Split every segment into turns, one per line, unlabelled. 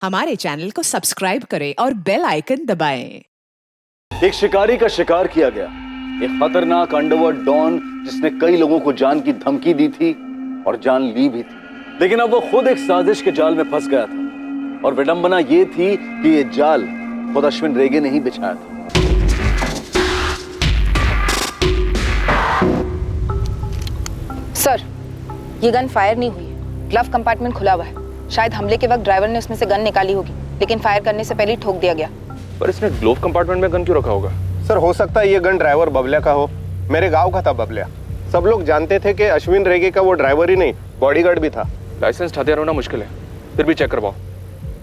हमारे चैनल को सब्सक्राइब करें और बेल आइकन दबाएं।
एक शिकारी का शिकार किया गया, एक खतरनाक अंडरवर्ल्ड डॉन जिसने कई लोगों को जान की धमकी दी थी और जान ली भी थी, लेकिन अब वो खुद एक साजिश के जाल में फंस गया था। और विडंबना ये थी कि ये जाल खुद अश्विन रेगे ने ही बिछाया था।
सर, ये गन फायर नहीं हुई है। ग्लव कंपार्टमेंट खुला हुआ है। शायद हमले के वक्त ड्राइवर ने उसमें से गन निकाली होगी, लेकिन फायर करने से पहले ही ठोक दिया गया।
पर इसने ग्लोव कंपार्टमेंट में गन क्यों रखा होगा?
सर, हो सकता है ये गन ड्राइवर बबलिया का हो। मेरे गांव का था बबलिया। सब लोग जानते थे कि अश्विन रेगे का वो ड्राइवर ही नहीं, बॉडीगार्ड भी था।
लाइसेंस हथियार होना मुश्किल है, फिर भी चेक करवाओ।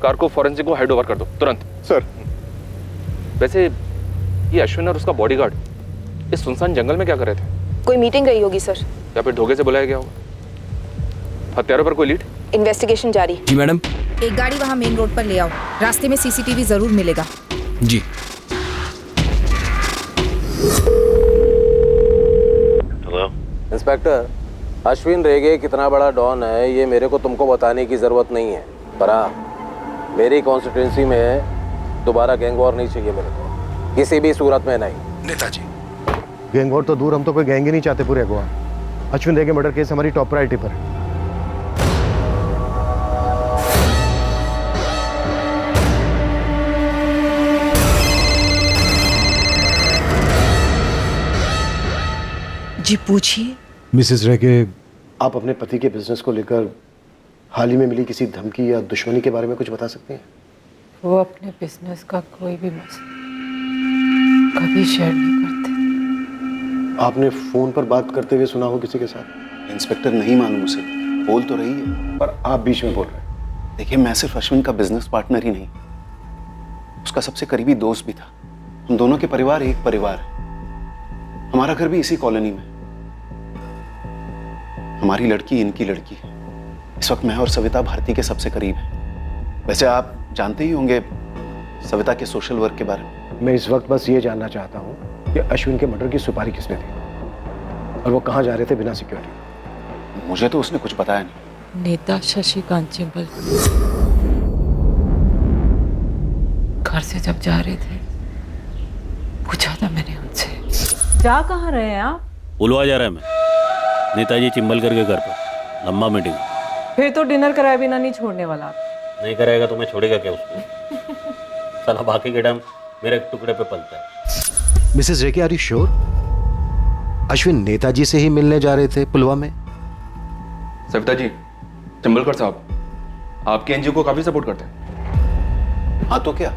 कार को फॉरेंसिक को हैंड ओवर कर दो तुरंत।
सर, वैसे
ये अश्विन और उसका बॉडीगार्ड इस सुनसान जंगल में क्या कर रहे थे?
कोई मीटिंग रही होगी सर,
या फिर धोखे से बुलाया गया होगा। हत्यारों पर कोई लीड?
इन्वेस्टिगेशन जारी।
जी मैडम।
एक गाड़ी वहाँ मेन रोड पर ले आओ, रास्ते में सीसीटीवी जरूर मिलेगा।
जी।
हेलो इंस्पेक्टर, अश्विन रेगे कितना बड़ा डॉन है ये मेरे को तुमको बताने की जरूरत नहीं है, पर हाँ, मेरी कॉन्स्टिट्यूंसी में दोबारा गैंग वॉर नहीं चाहिए मेरे को, किसी भी सूरत में नहीं।
नेताजी,
गैंग वॉर तो दूर, हम तो कोई गैंग ही नहीं चाहते पूरे गोवा। अश्विन रेगे मर्डर केस हमारी टॉप प्रायोरिटी पर है।
जी पूछिए।
मिसेस रेगे, आप अपने पति के बिजनेस को लेकर हाल ही में मिली किसी धमकी या दुश्मनी के बारे में कुछ बता सकते हैं?
वो अपने बिजनेस का कोई भी मसला कभी शेयर नहीं करते।
आपने फोन पर बात करते हुए सुना हो किसी के साथ?
इंस्पेक्टर, नहीं मालूम उसे, बोल तो रही है
पर आप बीच में बोल रहे हैं।
देखिए, मैं सिर्फ अश्विन का बिजनेस पार्टनर ही नहीं, उसका सबसे करीबी दोस्त भी था। हम दोनों के परिवार एक परिवार है। हमारा घर भी इसी कॉलोनी में। हमारी लड़की इनकी लड़की है। इस वक्त मैं और सविता भारती के सबसे करीब हैं। वैसे आप जानते ही होंगे सविता के सोशल वर्क के बारे में।
मैं इस वक्त बस ये जानना चाहता हूँ कि अश्विन के मर्डर की सुपारी किसने दी और वो कहाँ जा रहे थे बिना सिक्योरिटी?
मुझे तो उसने कुछ बताया नहीं।
नेता शशिकांत चिंबल घर से जब जा रहे थे पूछा था मैंने उनसे।
जा कहाँ रहे हैं आप?
बुलवा जा रहा है मैं नेताजी चिंबलकर के घर पर, लंबा मीटिंग।
फिर तो डिनर कराए बिना नहीं छोड़ने वाला आप।
नहीं कराएगा तो मैं छोड़ेगा क्या उसको? साला बाकी के डम मेरे टुकड़े पे पलता है।
Mrs Rege, are you sure? Ashwin Netaji से ही मिलने जा रहे थे पुलवा में?
सविता जी, चिंबलकर साहब आपके एनजीओ को काफी सपोर्ट करते हैं।
हाँ तो क्या,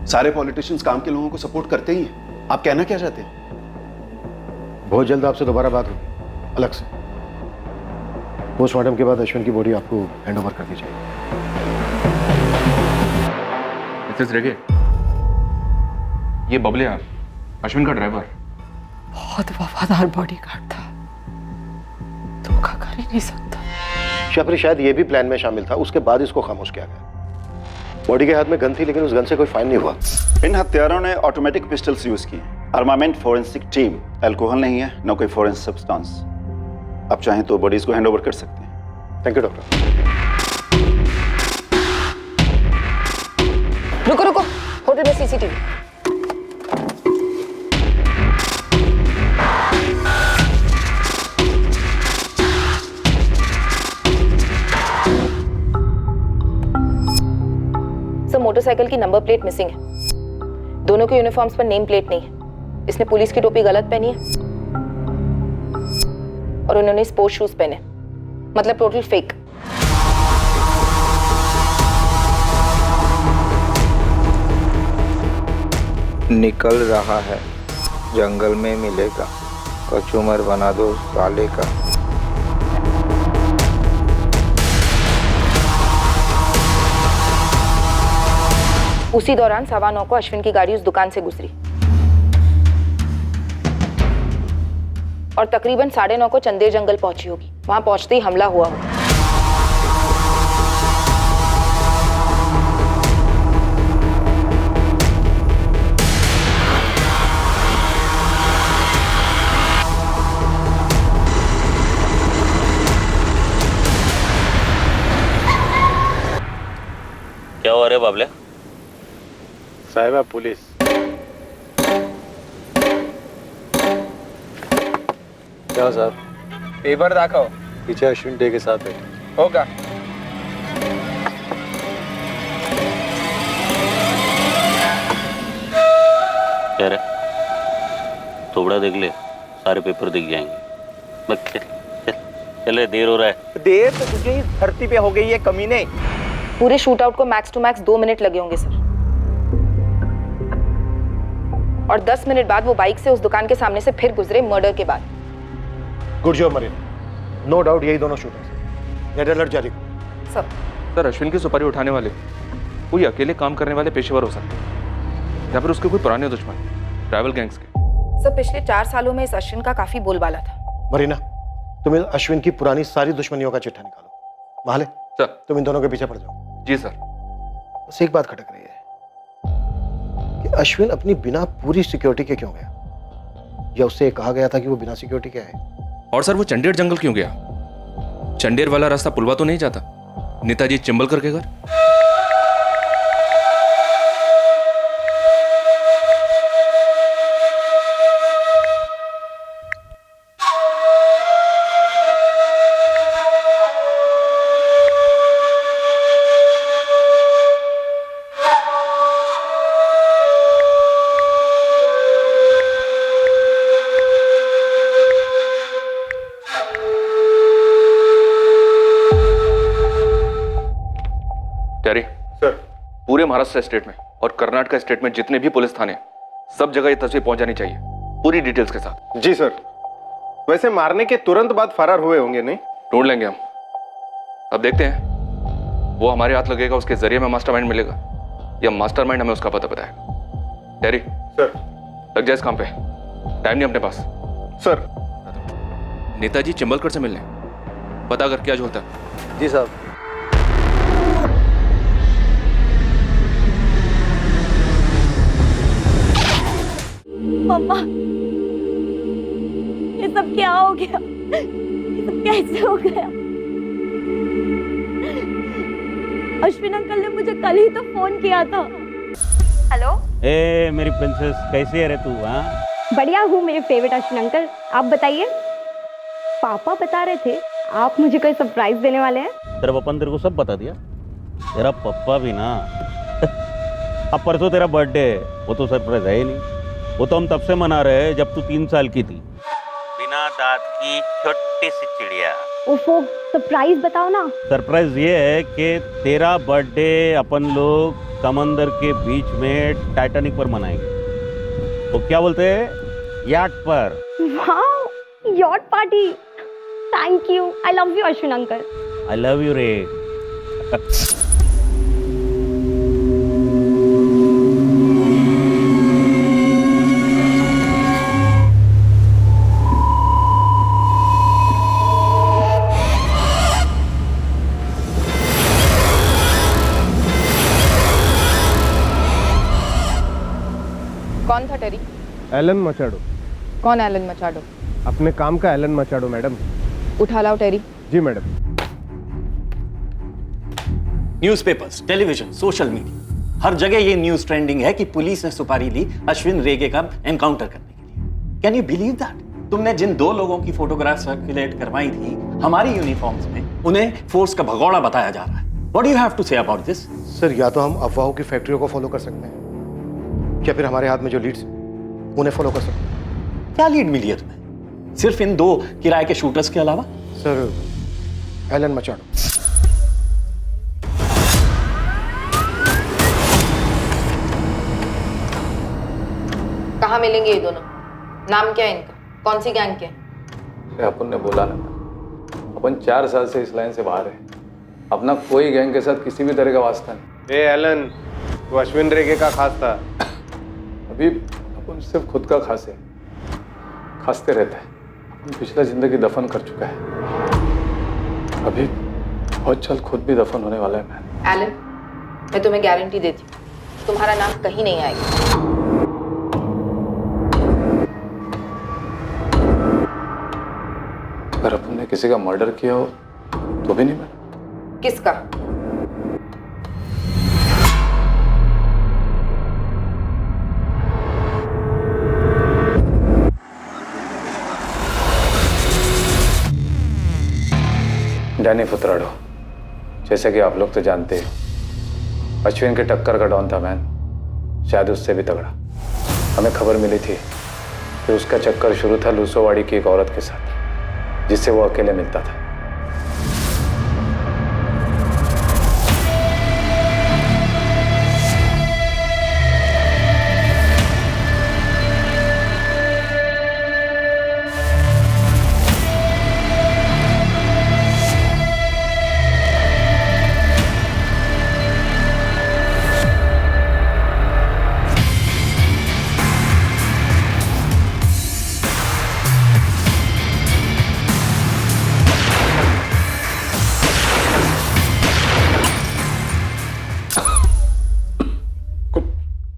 सारे पॉलिटिशियंस काम के लोगों को सपोर्ट करते ही हैं। आप कहना क्या चाहते हैं?
बहुत जल्द आपसे दोबारा बात होगी, अलग से। पोस्टमार्टम के बाद अश्विन की बॉडी आपको हैंड ओवर कर दी जाएगी।
मिसेस रेगे, ये बबलिया अश्विन का ड्राइवर
बहुत वफादार बॉडीगार्ड था, धोखा कर ही नहीं सकता।
या फिर शायद ये भी प्लान में शामिल था, उसके बाद इसको खामोश किया गया। बॉडी के हाथ में गन थी, लेकिन उस गन से कोई फायर नहीं हुआ।
इन हत्यारों ने ऑटोमेटिक पिस्टल्स यूज किए। आर्मामेंट फोरेंसिक टीम, अल्कोहल नहीं है, न कोई फोरेंसिक सब्सटेंस। आप चाहें तो बॉडीज को हैंड ओवर कर सकते हैं।
Thank you doctor.
रुको रुको, होटल में सीसीटीवी। सर, मोटरसाइकिल की नंबर प्लेट मिसिंग है। दोनों के यूनिफॉर्म्स पर नेम प्लेट नहीं है। इसने पुलिस की टोपी गलत पहनी है और उन्होंने स्पोर्ट्स शूज पहने, मतलब टोटल फेक।
निकल रहा है, जंगल में मिलेगा, कचूमर बना दो साले का।
उसी दौरान 9:15 को अश्विन की गाड़ी उस दुकान से गुजरी और तकरीबन 9:30 को चंदेर जंगल पहुंची होगी। वहां पहुंचते ही हमला हुआ होगा।
क्या क्या हुआ रे बाबले?
साहिबा पुलिस। क्या साहब?
पेपर दाखव.
पीछे अश्विन डे के साथ है.
होगा.
क्या रे? थोड़ा देख ले, सारे पेपर दिख जाएंगे. बस चले, देर हो रहा है.
देर तो तुझे इस धरती पे हो गई है कमीने.
पूरे शूट आउट को मैक्स टू मैक्स 2 मिनट लगे होंगे सर. और 10 मिनट बाद वो बाइक से उस दुकान के सामने से फिर गुजरे मर्डर के बाद.
Good job marine. No doubt यही दोनों शूटर्स. रेड अलर्ट जारी करो.
सर अश्विन की सुपारी उठाने वाले कोई अकेले काम करने वाले पेशेवर हो सकते हैं या फिर उसके कोई पुराने दुश्मन ट्रैवल गैंग्स के.
सर पिछले 4 सालों में इस अश्विन का काफी बोलबाला था.
मरीना, तुम इस अश्विन की पुरानी सारी दुश्मनियों का चिट्ठा निकालो. महाले,
सर.
तुम इन दोनों के पीछे पड़ जाओ.
जी सर.
बस एक बात खटक रही है कि अश्विन अपनी बिना पूरी सिक्योरिटी के क्यों गया, या उससे कहा गया था कि वो बिना सिक्योरिटी के आए.
और सर वो चंडेर जंगल क्यों गया? चंडेर वाला रास्ता पुलवा तो नहीं जाता नेताजी चिंबलकर के घर? सर, पूरे महाराष्ट्र स्टेट में और कर्नाटक स्टेट में जितने भी पुलिस थाने सब जगह ये तस्वीर पहुंच जानी चाहिए पूरी डिटेल्स के साथ.
जी सर. वैसे मारने के तुरंत बाद फरार हुए होंगे नहीं?
ढूंढ लेंगे हम. अब देखते हैं वो हमारे हाथ लगेगा उसके जरिए में मास्टरमाइंड मिलेगा या मास्टरमाइंड हमें उसका पता बताएगा. टेरी
सर,
लग जाए इस काम पे. टाइम नहीं अपने पास.
सर.
नेताजी चिंबलकर से मिलने पता कर क्या जो होता है.
जी साहब.
मम्मा, ये सब क्या हो गया? ये सब कैसे हो गया? अश्विन अंकल ने मुझे कल ही तो फोन किया था. हेलो.
ए मेरी प्रिंसेस, कैसी है रे तू? हाँ
बढ़िया हूँ मेरे फेवरेट अश्विन अंकल. आप बताइए. पापा बता रहे थे आप मुझे कोई सरप्राइज देने वाले हैं.
तेरा पापा ने तेरे को सब बता दिया? तेरा पप्पा भी ना अब परसों तेरा बर्थडे है, वो तो सरप्राइज है ही नहीं. वो तो हम तब से मना रहे हैं जब तू 3 साल की थी. बिना दांत की छोटी सी चिड़िया.
ओफो, सरप्राइज बताओ ना.
सरप्राइज ये है कि तेरा बर्थडे अपन लोग समंदर के बीच में टाइटैनिक पर मनाएंगे. तो क्या बोलते हैं? याट पर.
वाह, yacht party. Thank you. I love you Ashwin uncle.
I love you रे.
कौन था टेरी?
एलन मचाडो.
कौन एलन मचाडो?
अपने काम का एलन मचाडो मैडम.
उठा लाओ टेरी.
जी madam.
Newspapers, television, social media, हर जगह ये न्यूज़ ट्रेंडिंग है कि पुलिस ने सुपारी ली अश्विन रेगे का एनकाउंटर करने के लिए. Can you believe that? तुमने जिन 2 लोगों की फोटोग्राफ सर्कुलेट करवाई थी हमारी यूनिफॉर्म्स में, उन्हें फोर्स का भगोड़ा बताया जा रहा है. What do you have to say about this?
Sir, या तो हम अफवाहों की फैक्ट्रियों को फॉलो कर सकते हैं या फिर हमारे हाथ में जो लीड्स उन्हें फॉलो कर सकते हैं.
क्या लीड मिली है तुम्हें सिर्फ इन 2 किराए के शूटर्स के अलावा?
Sir, Alan Machado.
कहाँ मिलेंगे ये दोनों? नाम क्या है इनका? कौन सी गैंग के?
अपन ने बोला ना, अपन 4 साल से इस लाइन से बाहर है. अपना कोई गैंग के साथ किसी भी तरह का वास्ता नहीं. ए एलन, वो अश्विन रेगे का खास था. अभी अपन सिर्फ खुद का खास है. खासते रहता है. अपन पिछला जिंदगी दफन कर चुका है. अभी बहुत जल्द खुद भी दफन होने वाला है. मैं
एलन, मैं तुम्हें गारंटी देती हूँ तुम्हारा नाम कहीं नहीं आएगा.
अगर अपन ने किसी का मर्डर किया हो तो भी नहीं. मैं
किसका?
डैनी फुतराडो, जैसे कि आप लोग तो जानते हो, अश्विन के टक्कर का डॉन था मैन, शायद उससे भी तगड़ा। हमें खबर मिली थी कि उसका चक्कर शुरू था लूसोवाड़ी की एक औरत के साथ, जिससे वो अकेले मिलता था।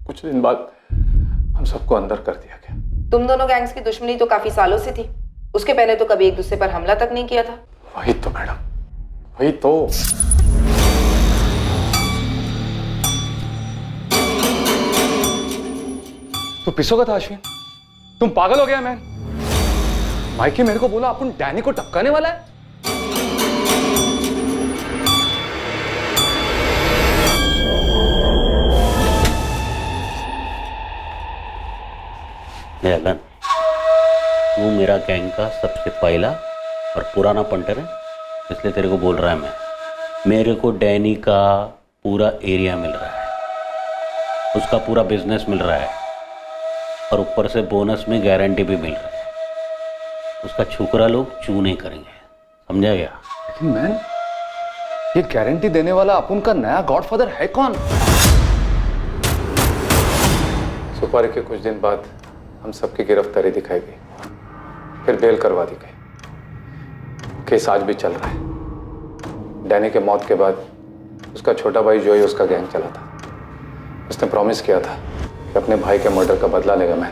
कुछ दिन बाद हम सबको अंदर कर दिया गया।
तुम दोनों गैंग्स की दुश्मनी तो काफी सालों से थी, उसके पहले तो कभी एक दूसरे पर हमला तक नहीं किया था।
वही तो मैडम, वही तो।
तो पिसोगा था अश्विन? तुम पागल हो गया मैन? माइकी मेरे को बोला अपन डैनी को टपकाने वाला है।
एलन, तू मेरा गैंग का सबसे पहला और पुराना पंटर है, इसलिए तेरे को बोल रहा है मैं। मेरे को डैनी का पूरा एरिया मिल रहा है, उसका पूरा बिजनेस मिल रहा है, और ऊपर से बोनस में गारंटी भी मिल रहा है। उसका छुकरा लोग चू नहीं करेंगे, समझा गया?
लेकिन मैन, ये गारंटी देने वाला अपन का नया गॉडफादर है कौन?
सुपारी के कुछ दिन बाद हम सबकी गिरफ्तारी दिखाई गई, फिर बेल करवा दी गई। केस आज भी चल रहा है। डैनी के मौत के बाद उसका छोटा भाई जोई उसका गैंग चला था। उसने प्रॉमिस किया था कि अपने भाई के मर्डर का बदला लेगा मैं।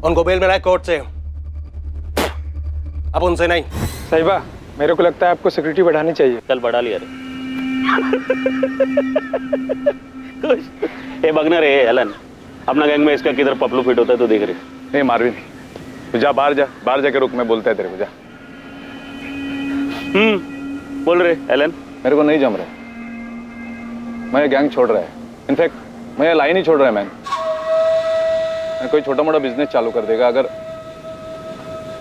उनको बेल मिला है कोर्ट से, अब उनसे नहीं।
साहिबा, मेरे को लगता है आपको सिक्योरिटी बढ़ानी चाहिए।
कल बढ़ा लिया रे। ये बगना रे एलन, अपना गैंग में इसका किधर पपलू फिट होता है तो देख रहे।
नहीं मारवी नहीं, तू जा बाहर जाके रुक, मैं बोलता है तेरे को, जा।
बोल रहे एलन।
मेरे को नहीं जम रहा, मैं ये गैंग छोड़ रहा है। इनफैक्ट मैं ये लाइन ही छोड़ रहा है मैन। मैं कोई छोटा मोटा बिजनेस चालू कर देगा अगर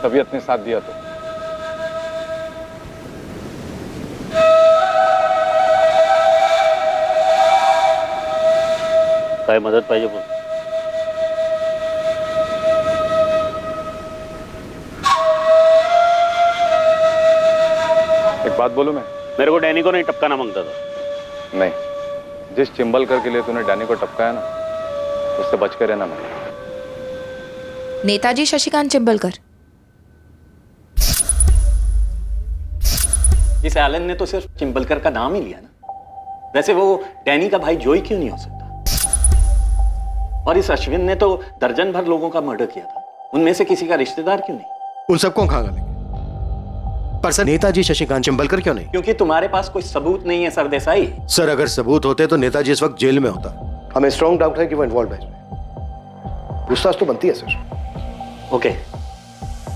तबीयत ने साथ दिया तो।
काय मदद पाहिजे बोल।
एक बात बोलूं मैं?
मेरे को डैनी को नहीं टपकाना मांगता था।
नहीं, जिस चिंबलकर के लिए तूने डैनी को टपकाया ना, उससे बच कर रहना। मैं
नेताजी शशिकांत चिंबलकर।
इस एलन ने तो सिर्फ चिंबलकर का नाम ही लिया ना, वैसे वो डैनी का भाई जोई क्यों नहीं हो सकता? और इस अश्विन ने तो दर्जन भर लोगों का मर्डर किया था, उनमें से किसी का रिश्तेदार क्यों नहीं?
उन सबको कहां डालेंगे? पर सर, नेताजी शशिकांत चिंबलकर क्यों नहीं?
क्योंकि तुम्हारे पास कोई सबूत नहीं है सरदेसाई।
सर, अगर सबूत होते तो नेताजी इस वक्त जेल में होता। हमें स्ट्रॉन्ग डाउट है कि वो इन्वॉल्व है इसमें। पूछताछ तो बनती है सर।
ओके,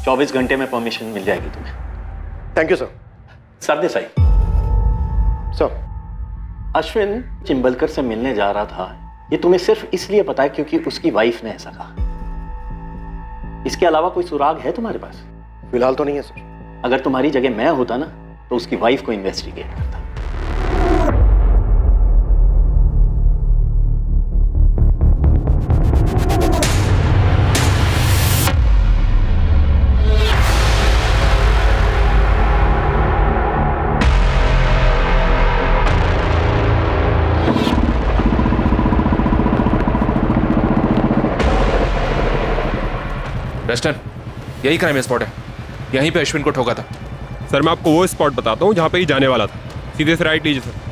24 घंटे में परमिशन मिल जाएगी तुम्हें।
Thank you sir.
Sardesai
sir,
Ashwin Chimbalkar से मिलने जा रहा था, ये तुम्हें सिर्फ इसलिए पता है क्योंकि उसकी वाइफ ने ऐसा कहा। इसके अलावा कोई सुराग है तुम्हारे पास?
फिलहाल तो नहीं है सर।
अगर तुम्हारी जगह मैं होता ना, तो उसकी वाइफ को इन्वेस्टिगेट करता।
वेस्टर्न, यही क्राइम स्पॉट है, यहीं पे अश्विन को ठोका था।
सर, मैं आपको वो स्पॉट बताता हूँ जहाँ पे ही जाने वाला था। सीधे से राइट लीजिए सर।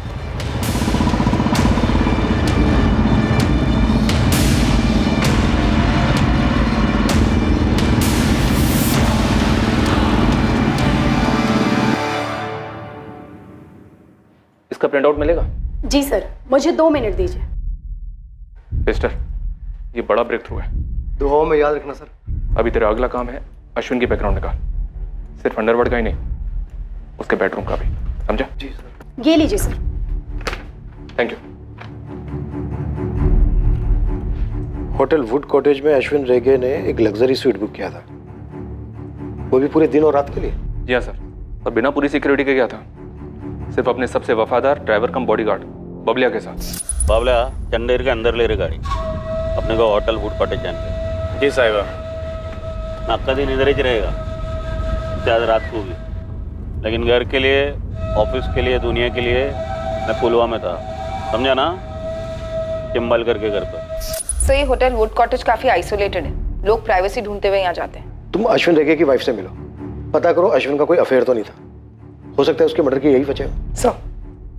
का प्रिंट आउट मिलेगा?
जी सर, मुझे 2 मिनट दीजिए।
मिस्टर, ये बड़ा ब्रेक थ्रू है।
दुआओं में याद रखना सर।
अभी तेरा अगला काम है अश्विन की बैकग्राउंड निकाल, सिर्फ अंडरवर्ल्ड का ही नहीं, उसके बेडरूम का भी, समझा?
जी सर।
ये लीजिए sir.
Thank you.
Hotel would cottage में अश्विन रेगे ने एक लग्जरी स्वीट बुक किया था, वो भी पूरे दिन और रात के लिए।
जी हाँ सर, और बिना पूरी सिक्योरिटी के गया था, सिर्फ अपने सबसे वफादार ड्राइवर कम बॉडीगार्ड बबलिया के साथ।
बाबला चंदेर के अंदर ले रहे गाड़ी, अपने को होटल वुड कॉटेज जाने के।
जी साहिबा।
आपका दिन इधर ही रहेगा, शायद रात को भी, लेकिन घर के लिए, ऑफिस के लिए, दुनिया के लिए मैं पुलवा में था, समझा ना? चिंबलकर के घर पर।
सो ये होटल वुड कॉटेज काफी आइसोलेटेड है, लोग प्राइवेसी ढूंढते हुए यहाँ जाते हैं।
तुम अश्विन रेगे की वाइफ से मिलो, पता करो अश्विन का कोई अफेयर तो नहीं था, हो सकता है उसके मर्डर की यही वजह हो।
सो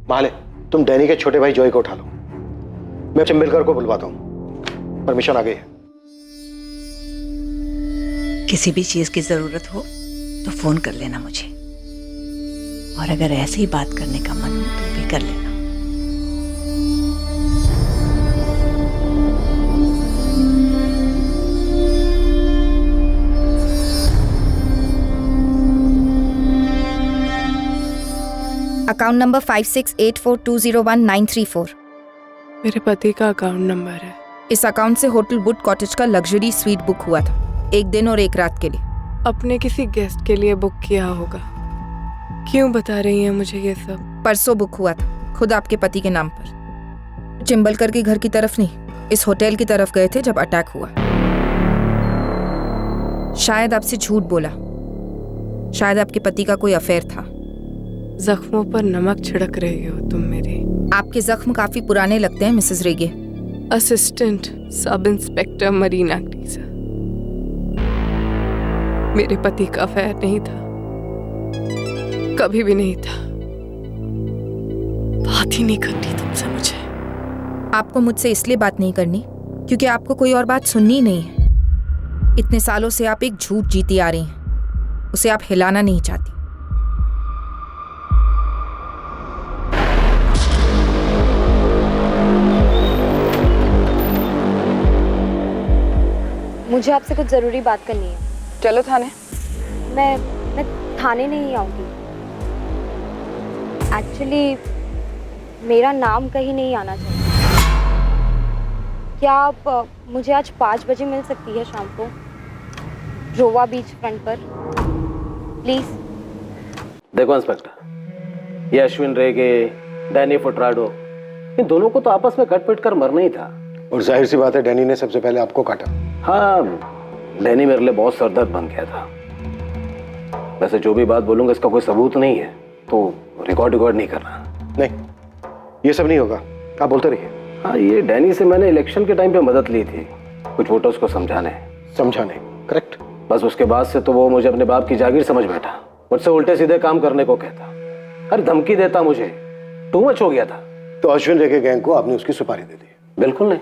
माले, तुम डैनी के छोटे भाई जॉय को उठा लो, मैं चिंबलकर को बुलवाता हूँ, परमिशन आ गई है।
किसी भी चीज की जरूरत हो तो फोन कर लेना मुझे, और अगर ऐसे ही बात करने का मन हो तो भी कर लेना।
Account number 5684201934।
मेरे पति का अकाउंट नंबर है।
इस अकाउंट से होटल वुड कॉटेज का लग्जरी स्वीट बुक हुआ था, 1 दिन और 1 रात के लिए।
अपने किसी गेस्ट के लिए बुक किया होगा। क्यों बता रही हैं मुझे ये सब?
परसों बुक हुआ था, खुद आपके पति के नाम पर। चिंबलकर के घर की तरफ नहीं, इस होटल की तरफ गए थे जब अटैक हुआ। शायद आपसे झूठ बोला, शायद आपके पति का कोई अफेयर था।
जख्मों पर नमक छिड़क रही हो तुम मेरे।
आपके जख्म काफी पुराने लगते हैं Mrs Rege.
Assistant sub inspector Marina Greeja. मेरे पति का अफेयर नहीं था, कभी भी नहीं था। बात ही नहीं करनी तुमसे मुझे।
आपको मुझसे इसलिए बात नहीं करनी क्योंकि आपको कोई और बात सुननी नहीं है। इतने सालों से आप एक झूठ जीती आ रही हैं, उसे आप हिलाना नहीं चाहती।
मुझे आपसे कुछ ज़रूरी बात करनी है।
चलो थाने।
मैं थाने नहीं आऊँगी। एक्चुअली मेरा नाम कहीं नहीं आना चाहिए। क्या आप मुझे आज 5 बजे मिल सकती है शाम को, रोवा बीच फ्रंट पर, प्लीज़?
देखो इंस्पेक्टर, ये अश्विन रेगे, डैनी फोर्ट्राडो, इन दोनों को तो आपस में कट पिट कर मरना ही था।
और जाहिर सी बात है डैनी ने सबसे पहले आपको काटा।
हाँ, डैनी मेरे लिए बहुत सरदर्द बन गया था। वैसे जो भी बात बोलूंगा इसका कोई सबूत नहीं है, तो रिकॉर्ड नहीं करना।
नहीं, ये सब नहीं होगा, आप बोलते रहिए।
हाँ, ये डैनी से मैंने इलेक्शन के टाइम पे मदद ली थी, कुछ वोटर्स को समझाने।
करेक्ट।
बस उसके बाद से तो वो मुझे अपने बाप की जागीर समझ बैठा, मुझसे उल्टे सीधे काम करने को कहता, हर धमकी देता, मुझे टू मच हो गया था।
तो अश्विन रेगे गैंग को आपने उसकी सुपारी दे दी?
बिल्कुल नहीं,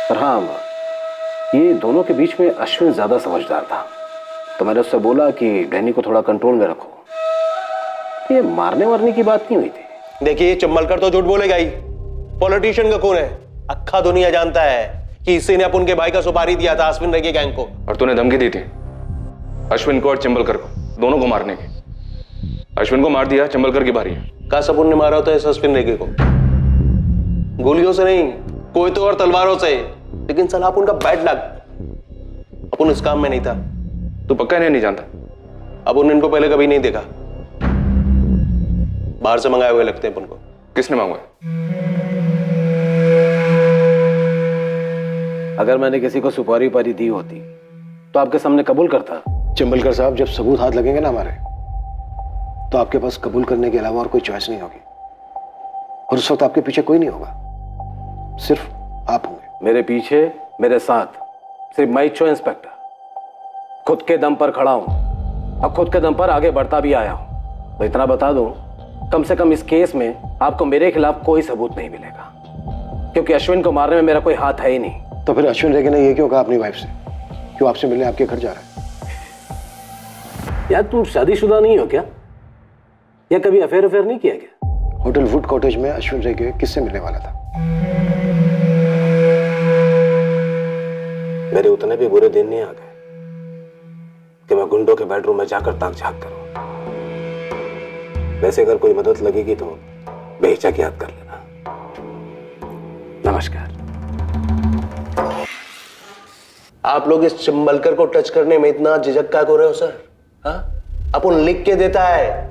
पर हाँ, ये दोनों के बीच में अश्विन ज्यादा समझदार था, तो मैंने उससे बोला कि डैनी को थोड़ा कंट्रोल में रखो। ये मारने वारने की बात नहीं हुई थी।
देखिए, चिंबलकर तो झूठ बोलेगा ही, पॉलिटिशियन का खून है, अक्खा दुनिया जानता है कि इसी ने अपन के भाई का सुपारी दिया था अश्विन रेगे गैंग को।
और तूने धमकी दी थी अश्विन को और चिंबलकर को, दोनों को मारने की। अश्विन को मार दिया, चिंबलकर की बारी है।
कहा सपुन ने मारा होता है इस अश्विन रेगे को, गोलियों से नहीं, कोई तो और तलवारों से, लेकिन साला अपन का बैड लक, अपन इस काम में नहीं था।
तू पक्का नहीं जानता?
अपन इनको पहले कभी नहीं देखा, बाहर से मंगाए हुए लगते हैं अपन को।
किसने मांगा?
अगर मैंने किसी को सुपारी पारी दी होती तो आपके सामने कबूल करता।
चिंबलकर साहब, जब सबूत हाथ लगेंगे ना हमारे, तो आपके पास कबूल करने के अलावा और कोई चॉइस नहीं होगी, और उस वक्त आपके पीछे कोई नहीं होगा, सिर्फ आप होंगे।
मेरे पीछे, मेरे साथ सिर्फ मैं ही इंस्पेक्टर। खुद के दम पर खड़ा हूं और खुद के दम पर आगे बढ़ता भी आया हूं। तो इतना बता दूं, कम से कम इस केस में आपको मेरे खिलाफ कोई सबूत नहीं मिलेगा, क्योंकि अश्विन को मारने में मेरा कोई हाथ है ही नहीं।
तो फिर अश्विन रेगे ने ये क्यों कहा अपनी वाइफ से, क्यों आपसे मिलने आपके घर जा रहा है?
यार, तू शादीशुदा नहीं हो क्या, या कभी अफेयर नहीं किया क्या?
होटल वुड कॉटेज में अश्विन रेगे किससे मिलने वाला था?
मेरे उतने भी बुरे दिन नहीं आ गए कि मैं गुंडों के बेडरूम में जाकर ताक झांक करूं। वैसे अगर कोई मदद लगेगी तो बेहिचक याद कर लेना। नमस्कार। आप लोग इस चिंबलकर को टच करने में इतना झिझक क्या कर रहे हो सर? हाँ, अपन लिख के देता है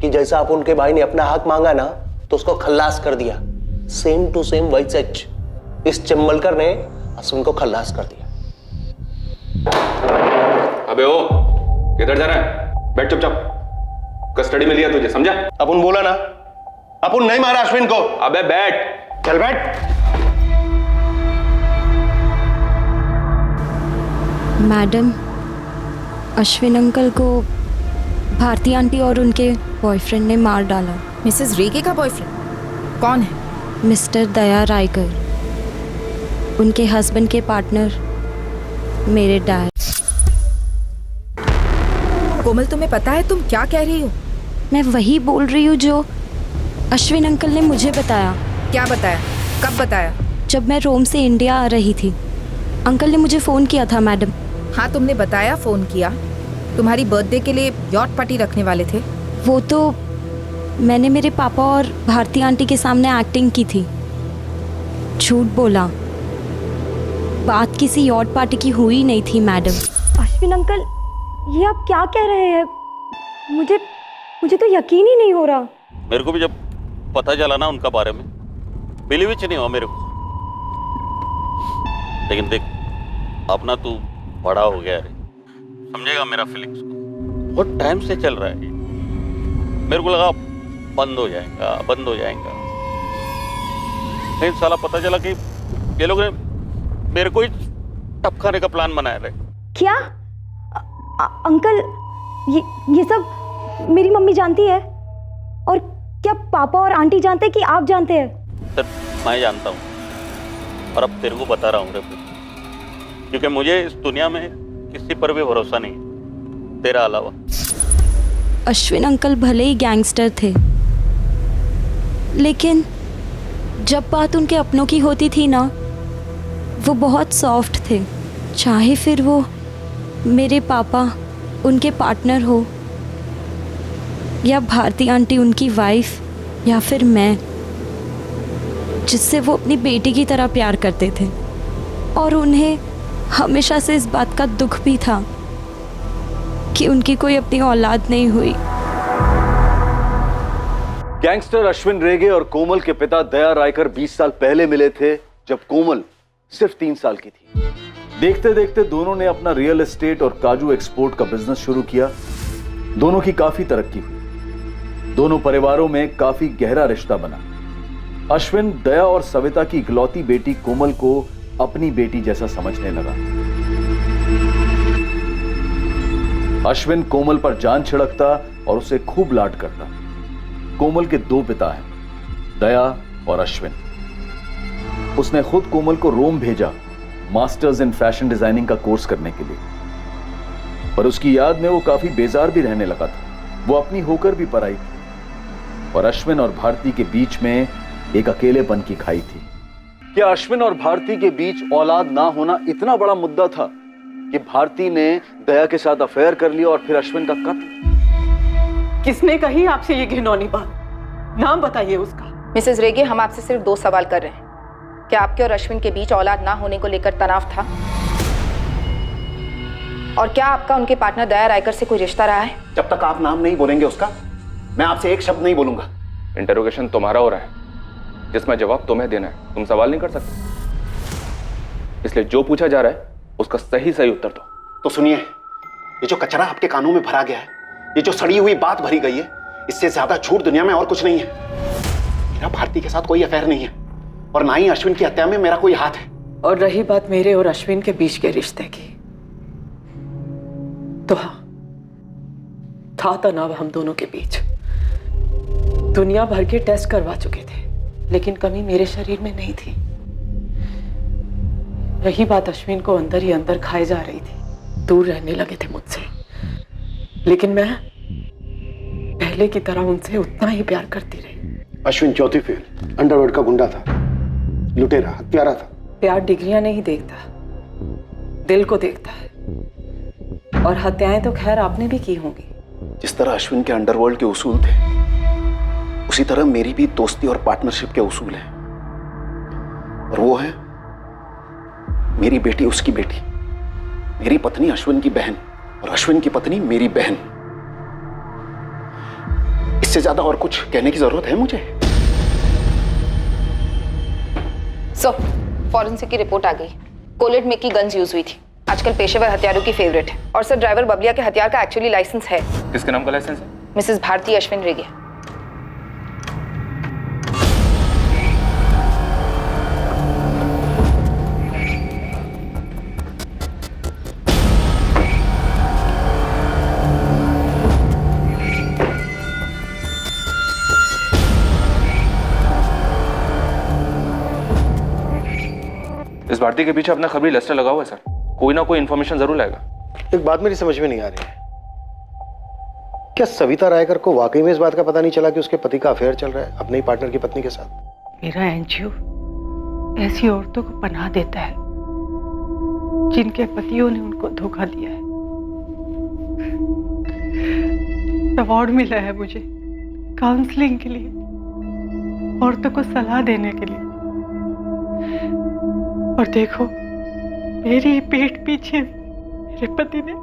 कि जैसा अपन के भाई ने अपना हक मांगा ना तो उसको खल्लास कर दिया। सेम टू सेम वही सच इस चिंबलकर ने अश्विन को खल्लास कर दिया।
अबे ओ, किधर जा रहा है? बैठ चुपचाप। कस्टडी में लिया तुझे, समझा?
अपन बोला ना, अपन नहीं मारा अश्विन को।
अबे बैठ।
चल बैठ।
मैडम, अश्विन अंकल को भारती आंटी और उनके बॉयफ्रेंड ने मार डाला।
मिसेस रेगे का बॉयफ्रेंड कौन है?
मिस्टर दया रायकर, उनके हस्बैंड के पार्टनर मेरे डैड।
कोमल, तुम्हें पता है तुम क्या कह रही हो?
मैं वही बोल रही हूँ जो अश्विन अंकल ने मुझे बताया।
क्या बताया? कब बताया?
जब मैं रोम से इंडिया आ रही थी, अंकल ने मुझे फ़ोन किया था मैडम।
हाँ, तुमने बताया, फ़ोन किया। तुम्हारी बर्थडे के लिए यॉट पार्टी रखने वाले थे।
वो तो मैंने मेरे पापा और भारती आंटी के सामने एक्टिंग की थी। झूठ बोला। बात किसी यॉट पार्टी की हुई नहीं थी मैडम।
अश्विन अंकल, ये आप क्या कह रहे हैं? मुझे तो यकीन ही नहीं हो रहा।
मेरे को भी जब पता चला ना उनका बारे में, बिलीव ही नहीं हुआ मेरे को। लेकिन देख, अपना तू बड़ा हो गया रे, समझेगा मेरा फीलिंग्स को। बहुत टाइम से चल रहा है ये। मेरे को लगा बंद हो जाएगा। लेकिन साला पता चला कि ये लोग ने मेरे को ही टपकाने का प्लान बनाया रहे।
क्या अंकल, ये सब मेरी मम्मी जानती है? और क्या पापा और आंटी जानते हैं कि आप जानते हैं?
सर, मैं जानता हूँ और अब तेरे को बता रहा हूँ रे, क्योंकि मुझे इस दुनिया में किसी पर भी भरोसा नहीं है तेरा अलावा।
अश्विन अंकल भले ही गैंगस्टर थे, लेकिन जब बात उनके अपनों की होती थी ना, वो बहुत सॉफ्ट थे। चाहे फिर वो मेरे पापा उनके पार्टनर हो, या भारती आंटी उनकी वाइफ, या फिर मैं, जिससे वो अपनी बेटी की तरह प्यार करते थे। और उन्हें हमेशा से इस बात का दुख भी था कि उनकी कोई अपनी औलाद नहीं हुई।
गैंगस्टर अश्विन रेगे और कोमल के पिता दया रायकर 20 साल पहले मिले थे, जब कोमल सिर्फ 3 साल की थी। देखते देखते दोनों ने अपना रियल एस्टेट और काजू एक्सपोर्ट का बिजनेस शुरू किया। दोनों की काफी तरक्की हुई। दोनों परिवारों में काफी गहरा रिश्ता बना। अश्विन दया और सविता की इकलौती बेटी कोमल को अपनी बेटी जैसा समझने लगा। अश्विन कोमल पर जान छिड़कता और उसे खूब लाड करता। कोमल के 2 पिता हैं, दया और अश्विन। उसने खुद कोमल को रोम भेजा मास्टर्स इन फैशन डिजाइनिंग का कोर्स करने के लिए, पर उसकी याद में वो काफी बेजार भी रहने लगा था। वो अपनी होकर भी पराई थी और अश्विन और भारती के बीच में एक अकेलेपन की खाई थी। क्या अश्विन और भारती के बीच औलाद ना होना इतना बड़ा मुद्दा था कि भारती ने दया के साथ अफेयर कर लिया और फिर अश्विन का कत्ल?
किसने कही आपसे ये घिनौनी बात? नाम बताइए उसका।
मिसेस रेगे, हम आपसे सिर्फ 2 सवाल कर रहे हैं। क्या आपके और अश्विन के बीच औलाद ना होने को लेकर तनाव था? और क्या आपका उनके पार्टनर दया रायकर से कोई रिश्ता रहा है?
जब तक आप नाम नहीं बोलेंगे उसका, मैं आपसे एक शब्द नहीं बोलूंगा।
इंटरोगेशन तुम्हारा हो रहा है, जिसमें जवाब तुम्हें देना है। तुम सवाल नहीं कर सकते, इसलिए जो पूछा जा रहा है उसका सही उत्तर दो।
तो सुनिए, ये जो कचरा आपके कानों में भरा गया है, ये जो सड़ी हुई बात भरी गई है, इससे ज्यादा झूठ दुनिया में और कुछ नहीं है। मेरा भारती के साथ कोई अफेयर नहीं है और ना ही अश्विन की हत्या में मेरा कोई हाथ है।
और रही बात मेरे और अश्विन के बीच के रिश्ते की, तो हाँ, था तनाव हम दोनों के बीच। दुनिया भर के टेस्ट करवा चुके थे, लेकिन कमी मेरे शरीर में नहीं थी। रही बात अश्विन को अंदर ही अंदर खाए जा रही थी। दूर रहने लगे थे मुझसे, लेकिन मैं पहले की तरह उनसे उतना ही प्यार करती रही।
अश्विन चौथी फेल, अंडरवर्ल्ड का गुंडा था, लुटेरा, हत्यारा था।
प्यार डिग्रियां नहीं देखता, दिल को देखता है। और हत्याएं तो खैर आपने भी की होंगी।
जिस तरह अश्विन के अंडरवर्ल्ड के उसूल थे, उसी तरह मेरी भी दोस्ती और पार्टनरशिप के उसूल हैं। और वो है मेरी बेटी उसकी बेटी, मेरी पत्नी अश्विन की बहन और अश्विन की पत्नी मेरी बहन। इससे ज्यादा और कुछ कहने की जरूरत है मुझे?
सर, फॉरेंसिक की रिपोर्ट आ गई। कोलेट में की गन्स यूज हुई थी। आजकल पेशेवर हथियारों की फेवरेट है। और सर, ड्राइवर बबलिया के हथियार का एक्चुअली लाइसेंस है।
किसके नाम का लाइसेंस है?
मिसेस भारती अश्विन रेगे।
इस भारती के पीछे अपना खबरी लेस्टर लगा हुआ है सर। कोई ना कोई इन्फॉर्मेशन जरूर लाएगा।
एक बात मेरी समझ में नहीं आ रही है, क्या सविता रायकर को वाकई में इस बात का पता नहीं चला कि उसके पति का अफेयर चल रहा है अपने ही पार्टनर की पत्नी के साथ?
मेरा एनजीओ ऐसी औरतों को पनाह देता है जिनके पतियों ने उनको धोखा दिया है। अवार्ड मिला है मुझे काउंसलिंग के लिए, औरतों को सलाह देने के लिए। और देखो, मेरी पीठ पीछे मेरे पति ने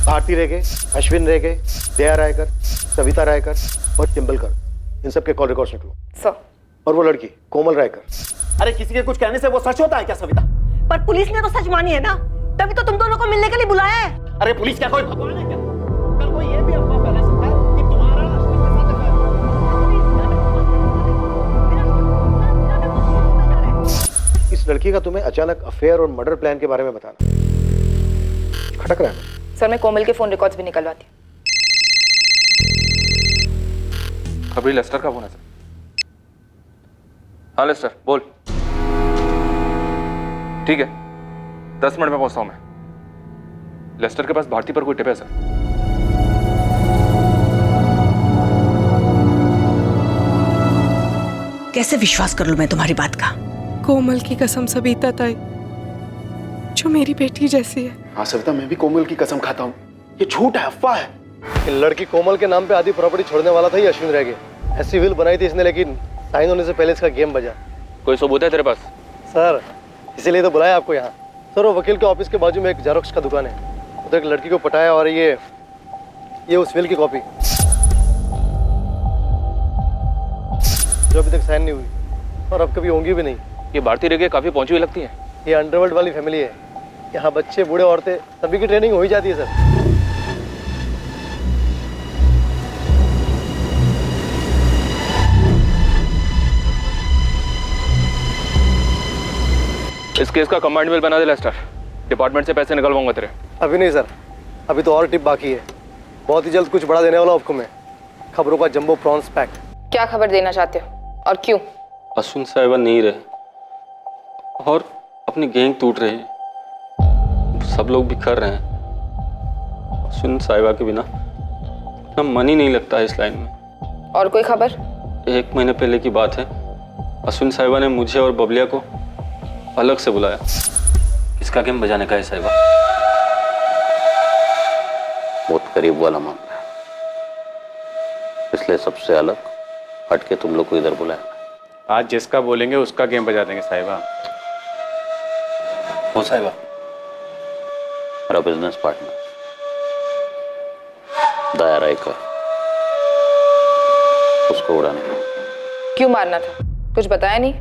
भारती रेगे, अश्विन रेगे, दया रायकर, सविता रायकर और चिंबलकर, इन सब के कॉल रिकॉर्ड्स निकलो।
सर।
और वो लड़की कोमल रायकर।
अरे किसी के कुछ कहने से वो सच होता है क्या सविता?
पर पुलिस ने तो सच मानी है ना, तभी तो तुम दोनों को मिलने के लिए बुलाया है।
अरे पुलिस क्या कोई भगवान है क्या? कल कोई ये भी अफवाह फैला सकता है कि तुम्हारा अश्विन के साथ अफेयर है।
इस लड़की का तुम्हें अचानक अफेयर और मर्डर प्लान के बारे में बताना खटक रहा है।
सर, मैं कोमल के फोन रिकॉर्ड्स भी निकलवाती हूँ।
खबरी लेस्टर का फोन है सर। हाँ लेस्टर बोल। ठीक है, 10 मिनट में पहुंचता हूं मैं। लेस्टर के पास भारती पर कोई टिप है सर?
कैसे विश्वास कर लूं मैं तुम्हारी बात का?
कोमल की कसम सविता ताई, जो मेरी बेटी जैसी है।
हाँ सविता, मैं भी कोमल की कसम खाता हूँ। ये झूठ है, अफवाह है।
इन लड़की कोमल के नाम पे आधी प्रॉपर्टी छोड़ने वाला था ये अश्विन रेगे। ऐसी विल बनाई थी इसने, लेकिन साइन होने से पहले इसका गेम बजा।
कोई सबूत है तेरे पास?
सर, इसीलिए तो बुलाया आपको यहाँ। सर, वो वकील के ऑफिस के बाजू में एक जेरोक्स का दुकान है, उधर एक लड़की को पटाया और ये उस विल की कॉपी जो अभी तक साइन नहीं हुई और अब कभी होंगी भी नहीं।
ये भारती रेगे काफी पहुंची हुई लगती है।
ये अंडरवर्ल्ड वाली फैमिली है। यहाँ बच्चे, बूढ़े, औरतें सभी की ट्रेनिंग हो ही जाती है सर।
इस केस का कमांड बिल बना दे लेस्टर। डिपार्टमेंट से पैसे निकलवाऊंगा तेरे।
अभी नहीं सर, अभी तो और टिप बाकी है। बहुत ही जल्द कुछ बड़ा देने वाला हूं आपको मैं। खबरों का जंबो प्रॉन्स पैक।
क्या खबर देना चाहते हो और क्यों?
अश्विन साहिबा नहीं रहे और अपनी गैंग टूट रही है। सब लोग बिखर रहे हैं। अश्विन साहिबा के बिना अपना मन ही नहीं लगता है इस लाइन में।
और कोई खबर?
1 महीने पहले की बात है, अश्विन साहिबा ने मुझे और बबलिया को अलग से बुलाया। किसका गेम बजाने का है साहिबा?
बहुत करीब वाला मामला है, इसलिए सबसे अलग हटके तुम लोग को इधर बुलाया।
आज जिसका बोलेंगे उसका गेम बजा देंगे साहिबा।
हो साहिबा, मेरा बिजनेस पार्टनर दया रायकर, उसको उड़ाने का।
क्यों मारना था? कुछ बताया नहीं?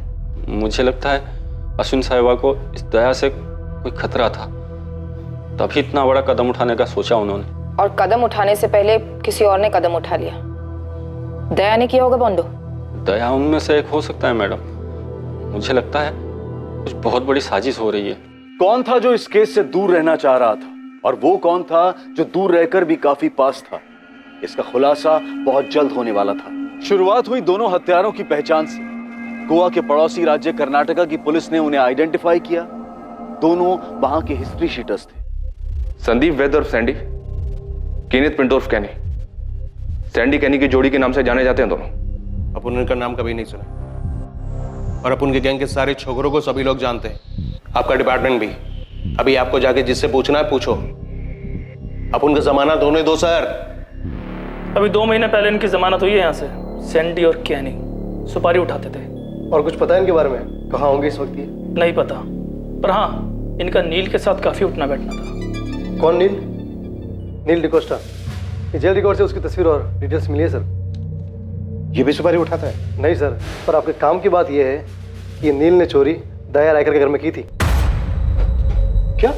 मुझे लगता है अश्विन साहिबा को इस दया से कोई खतरा था, तभी इतना बड़ा कदम उठाने का सोचा उन्होंने।
और कदम उठाने से पहले किसी और ने कदम उठा लिया। दया ने किया होगा बोंडो।
दया उनमें से एक हो सकता है मैडम। मुझे लगता है कुछ बहुत बड़ी साजिश हो रही है।
कौन था जो इस केस से दूर रहना चाह रहा था, और वो कौन था जो दूर रहकर भी काफी पास था? इसका खुलासा बहुत जल्द होने वाला था। शुरुआत हुई दोनों हत्यारों की पहचान से। गोवा के पड़ोसी राज्य कर्नाटका की पुलिस ने उन्हें आइडेंटिफाई किया। दोनों वहां के हिस्ट्री शीटर्स थे।
संदीप वैद उर्फ सैंडी, कीनित पिंटो उर्फ कैनी। सैंडी कैनी की जोड़ी के नाम से जाने जाते हैं दोनों।
अपन उनका नाम कभी नहीं सुना, और अपन के गैंग के सारे छोकरों को सभी लोग जानते हैं, आपका डिपार्टमेंट भी। अभी आपको जाके जिससे पूछना है पूछो। अपन का जमानत होने दो सर।
अभी 2 महीने पहले इनकी जमानत हुई है यहाँ से। सैंडी और कैनी सुपारी उठाते थे।
और कुछ पता है इनके बारे में? कहाँ होंगे इस वक्त ये?
नहीं पता, पर हाँ, इनका नील के साथ काफी उठना बैठना था।
कौन नील? नील डिकोस्टा। ये जेल रिकॉर्ड से उसकी तस्वीर और डिटेल्स मिली है सर।
ये भी सुपारी उठाता है?
नहीं सर, पर आपके काम की बात यह है कि ये नील ने चोरी दया रायकर के घर में की थी।
क्या?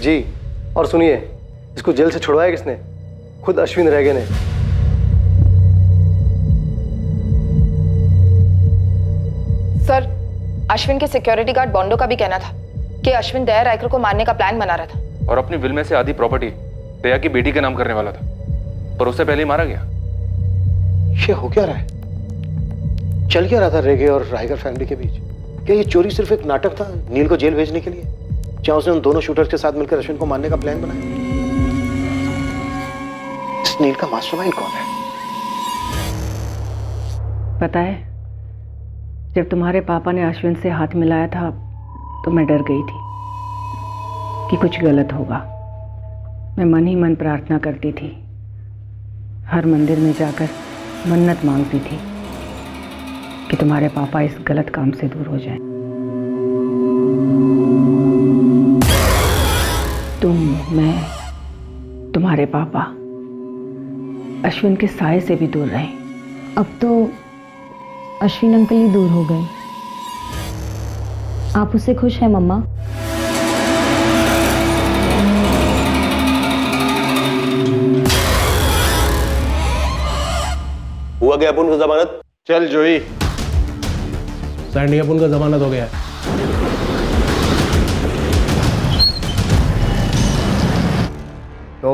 जी, और सुनिए, इसको जेल से छुड़वाया किसने? खुद अश्विन रेगे ने।
सर, अश्विन के सिक्योरिटी गार्ड बॉन्डो का भी कहना था कि अश्विन दया रायकर को मारने का प्लान बना रहा था
और अपनी विल में से आधी प्रॉपर्टी दया की बेटी के नाम करने वाला था, पर उससे पहले ही मारा गया।
ये हो क्या रहा है? चल क्या रहा था रेगे और रायगर फैमिली के बीच? क्या ये चोरी सिर्फ एक नाटक था नील को जेल भेजने के लिए, जहां उसने उन दोनों शूटर्स के साथ मिलकर अश्विन को मारने का प्लान बनाया? इस नील का मास्टरमाइंड कौन है?
पता है, जब तुम्हारे पापा ने अश्विन से हाथ मिलाया था तो मैं डर गई थी कि कुछ गलत होगा। मैं मन ही मन प्रार्थना करती थी, हर मंदिर में जाकर मन्नत मांगती थी कि तुम्हारे पापा इस गलत काम से दूर हो जाएं। तुम, मैं, तुम्हारे पापा अश्विन के साए से भी दूर रहे।
अब तो अश्विन अंकल ही दूर हो गए। आप उससे खुश हैं मम्मा?
हुआ गया अपन का जमानत?
चल जोई।
सैंडी अपन का जमानत हो गया है।
तो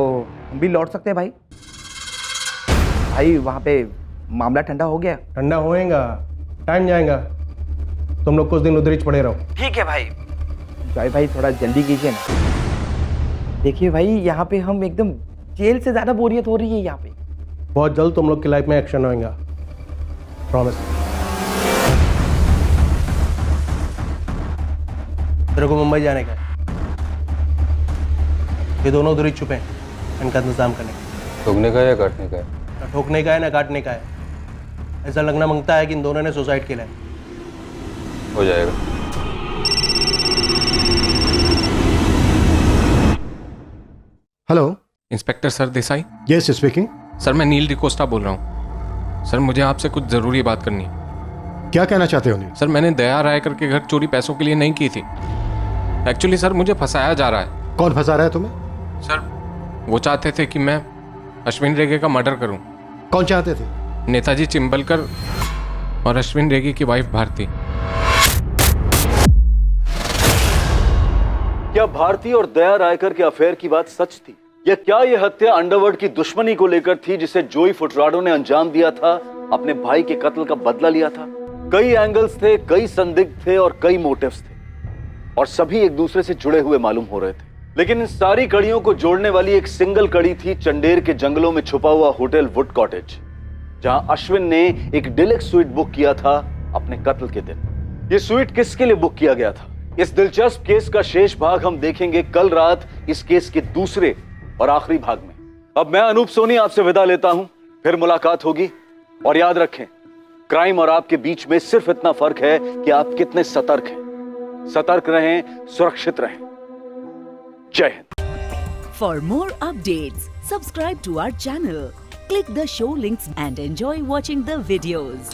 हम भी लौट सकते हैं भाई? भाई वहाँ पे मामला ठंडा हो गया?
ठंडा होएगा, टाइम जाएगा। तुम लोग कुछ दिन उधर ही पड़े रहो।
ठीक है भाई। जॉय भाई थोड़ा जल्दी कीजिए ना। देखिए भाई, यहाँ पे हम एकदम जेल से ज्यादा बोरियत हो रही है यहाँ पे।
बहुत जल्द तुम लोग की लाइफ में एक्शन होएगा, प्रॉमिस। तेरे को मुंबई जाने का है। ये दोनों उधर ही छुपे हैं, इनका इंतजाम करने का।
ठोकने का या काटने का है?
ना ठोकने का है ना काटने का है। ऐसा लगना मांगता है कि इन दोनों ने सुसाइड किया है।
हो जाएगा।
Hello,
inspector sir Desai.
Yes speaking.
Sir मैं नील डिकोस्टा बोल रहा हूँ। सर मुझे आपसे कुछ ज़रूरी बात करनी है।
क्या कहना चाहते हो नील?
सर मैंने दया रायकर के घर चोरी पैसों के लिए नहीं की थी। एक्चुअली सर मुझे फंसाया जा रहा है।
कौन फंसा रहा है तुम्हें?
सर वो चाहते थे कि मैं अश्विन रेगे का मर्डर करूं।
कौन चाहते थे?
नेताजी चिंबलकर और अश्विन रेगे की वाइफ भारती।
क्या भारती और दया रायकर के अफेयर की बात सच थी, या क्या यह हत्या अंडरवर्ल्ड की दुश्मनी को लेकर थी जिसे जोई फुटराडो ने अंजाम दिया था, अपने भाई के कत्ल का बदला लिया था? कई एंगल्स थे, कई संदिग्ध थे और कई मोटिव्स थे, और सभी एक दूसरे से जुड़े हुए मालूम हो रहे थे। लेकिन इन सारी कड़ियों को जोड़ने वाली एक सिंगल कड़ी थी चंडेर के जंगलों में छुपा हुआ होटल वुड कॉटेज, जहां अश्विन ने एक डिलक्स स्वीट बुक किया था अपने कत्ल के दिन। यह स्वीट किसके लिए बुक किया गया था, इस दिलचस्प केस का शेष भाग हम देखेंगे कल रात इस केस के दूसरे और आखिरी भाग में। अब मैं अनूप सोनी आपसे विदा लेता हूं, फिर मुलाकात होगी। और याद रखें, क्राइम और आपके बीच में सिर्फ इतना फर्क है कि आप कितने सतर्क हैं। सतर्क रहें, सुरक्षित रहें। जय Hind.
For more updates, subscribe to our channel, click the show links and enjoy watching the videos.